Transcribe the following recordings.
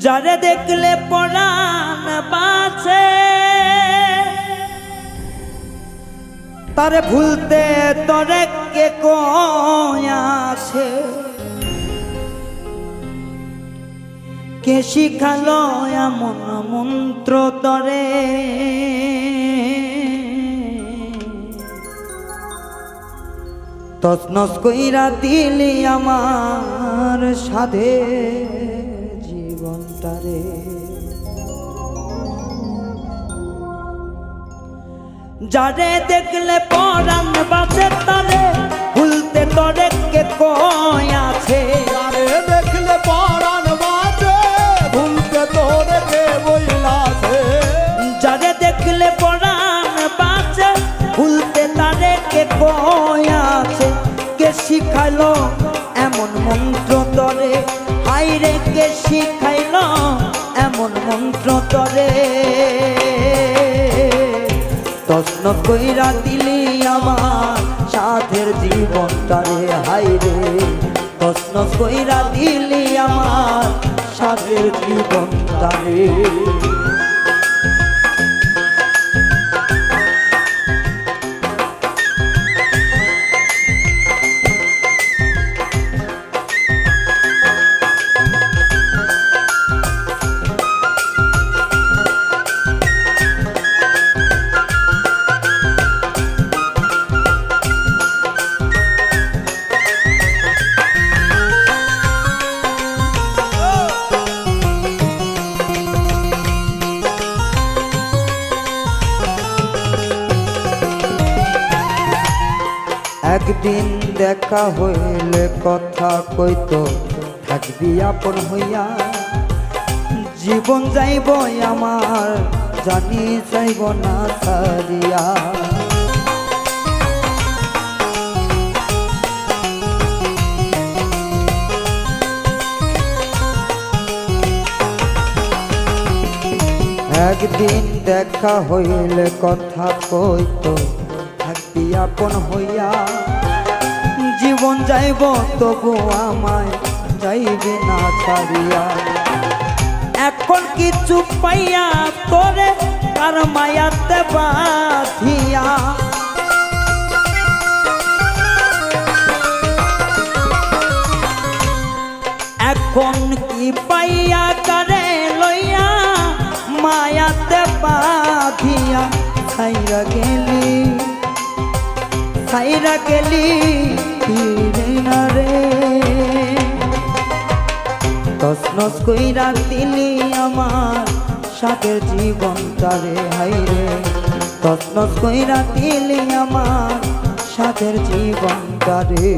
যারে দেখলে পরাণ বাঁচে তারে ভুলতে তরে কে কয়াছে কে শিখালো এমন মন্ত্র তরে তছনছ কইরা দিলি আমার সাধে জীবনটারে যারে দেখলে পরাণ বাঁচে তারে ভুলতে তরে কে কয়াছে যারে দেখলে পরাণ বাঁচে ভুলতে তোরে কে বইলাছে যারে দেখলে পরাণ বাঁচে ভুলতে তারে কে কয়াছে কে শিখাইলো এমন মন্ত্র তরে হাইরে কে শিখাইলো এমন মন্ত্র তরে তছন কইরা দিলি আমার সাধের জীবনটারে হাইরে তছন কইরা দিলি আমার সাধের জীবনটারে একদিন দেখা হইলে কথা কইতো থাকবি আপন হইয়া জীবন যাইব আমার জানি যাইব না ছাড়িয়া একদিন দেখা হইলে কথা কইতো থাকবি আপন হইয়া জীবন যাইব তবু আমায় যাইবে না ছাড়িয়া এখন কিছু পাইয়া তোরে তার মায়াতে বাঁধিয়া এখন কি পাইয়া কারে লইয়া মায়াতে বাঁধিয়া ছাইরা গেলি ফিরে না রে তছনছ কইরা দিলি আমার সাথের জীবনটারে হাইরে তছনছ কইরা দিলি আমার সাথের জীবনটারে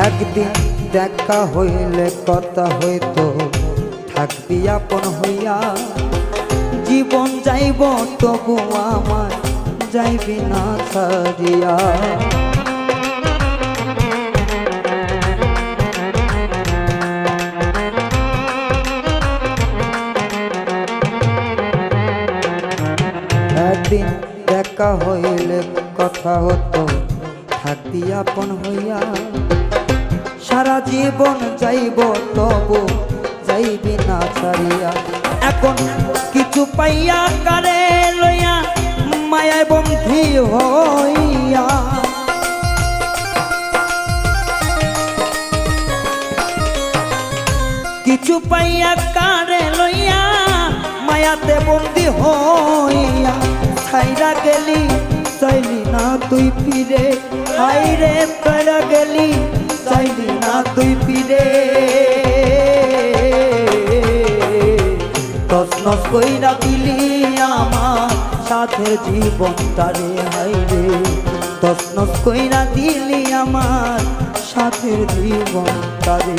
একদিন দেখা হইলে কথা হইতো থাকবি আপন হইয়া জীবন যাইব তবু আমার যাইবি না ছাড়িয়া একদিন দেখা হইলে কথা হতো থাকবি আপন হইয়া সারা জীবন যাইব তবু যাইবি না ছাড়িয়া এখন কিছু পাইয়া কারে লইয়া মায়ায় বন্ধি হইয়া কিছু পাইয়া কারে লইয়া মায়াতে বন্ধি হইয়া ছাইরা গেলি চাইলি না তুই ফিরে হাইরে ছাইরা গেলি চাইলি না তুই ফিরে তছনছ কইরা দিলি আমার সাথের জীবনটারে হাইরে তছনছ কইরা দিলি আমার সাথের জীবনটারে।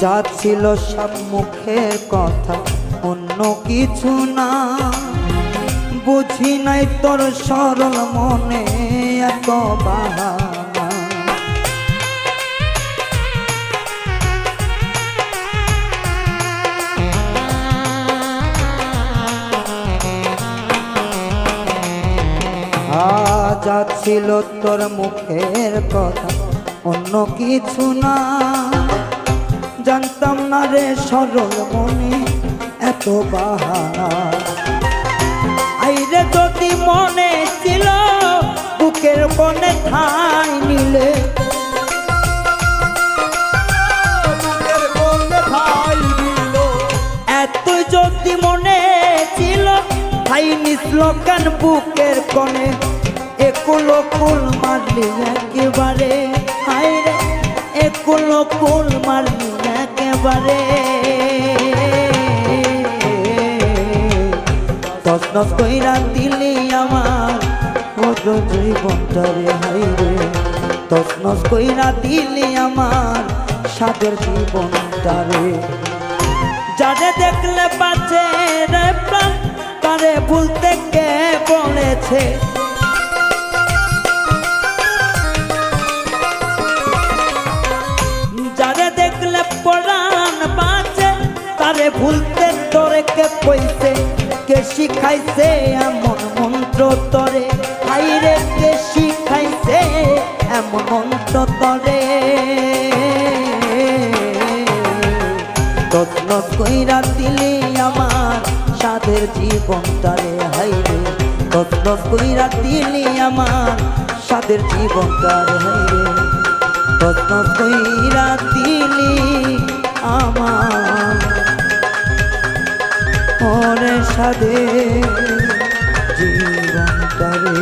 যা ছিল সব মুখের কথা, অন্য কিছু না। বুঝি নাই তোর সরল মনে এত বাহানা। যা ছিল তোর মুখের কথা, অন্য কিছু না। জানতাম না রে সরল মনে এত বাহানা। আইরে যদি মনে ছিল বুকের বনে ঠাই নিলে, এত যদি মনে ছিল ঠাই নিছিল কান বুকের কোণে। একুল কুল মারলি একেবারে, হাইরে একুল কুল মারলি একেবারে। তসনস কইরা দিলি আমার পুরো জীবনটারে, হাইরে তসনস কইরা দিলি আমার সাদের জীবনটারে। যারে দেখলে বাঁচে রে প্রাণ, তারে ভুলতে কে বলেছে? যারে দেখলে পরাণ বাঁচে, তারে ভুলতে তোরে কে কইছে? কে শিখাইছে এমন মন্ত্র তরে? হাইরে কে শিখাইছে এমন মন্ত্র তরে? তসনস কইরা দিলি আমার সাধের জীবনটারে, হাইরে তসনস কইরা দিলি আমার সাধের জীবনটারে, হাইরে তসনস কইরা দিলি আমার ওরে সাধের জীবনটারে।